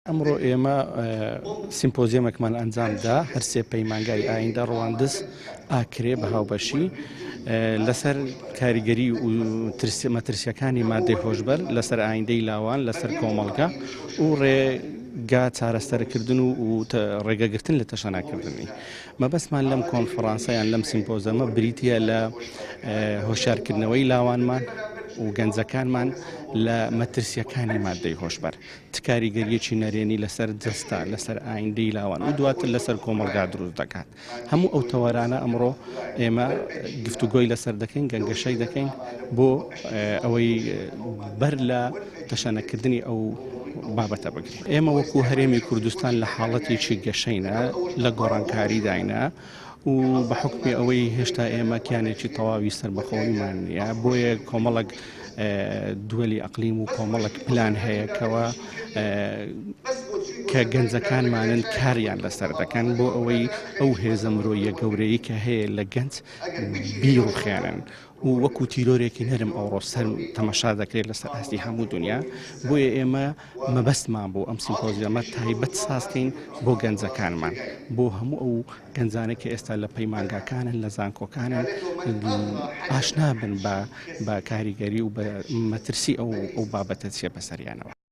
ئەمڕۆ ئێمە سیمپۆزیەمێکمان ئەنجامدا هەرسێ پەیمانگای ئایندە ڕەواندز ئاکرێ بە هاوبەشی لەسەر کاریگەری و مەترسیەکانی مادەی هۆشبەر لەسەر ئایندەی لاوان لەسەر کۆمەڵگە و ڕێگا چارەسەرکردن و ڕێگەگرتن لە تەشەناکردنی. مەبەستمان لەم کۆنفرانسەیان لەم سیمپۆزەمە بریتە لە هۆشیارکردنەوەی لاوانمان و گەنجەکانمان لە مەترسیەکانی مادەی هۆشبەر، کاریگەریەکی نەرێنی لەسەر جەستا لەسەر ئایندەی لاوان و دواتر لەسەر کۆمەڵگا دروست دەکات. هەموو ئەو تەوەرانە ئەمڕۆ ئێمە گفتوگۆی لەسەر دەکەین، گەنگەشەی دەکەین بۆ ئەوەی بەر لە تەشەنەکردنی ئەو بابەتە بگرین. ئێمە وەکو هەرێمی کوردستان لە حاڵەتێکی گەشەینە لە گۆڕانکاریداینە و بە حکمی ئەوەی هێشتا ئێمە کیانێکی تەواوی سەربەخۆیمان نییە، بۆیە کۆمەڵک دووەلی ئەقلیم و کۆمەڵک پلان هەیەکەوە کە گەنجەکانمانن کاریان لەسەر دەکەن بۆ ئەوەی ئەو هێزە مرۆیە گەورەی کە هەیە لە گەنج بیرڕوخێنن و وەکو تیرۆرێکی نەرم ئەوڕۆ سەر تەمەشا دەکرێت لەسەر ئاستی هەموو دنیا. بۆیە ئێمە مەبەستمان بۆ ئەم سیمپۆزیەمە تایبەت سازکەین بۆ گەنجەکانمان، بۆ هەموو ئەو گەنجانە کە ئێستا لە پەیمانگاکانن لە زانکۆکانن ئاشنا بن بە کاریگەری و بە مەترسی ئەو بابەتە چیە بەسەریانەوە.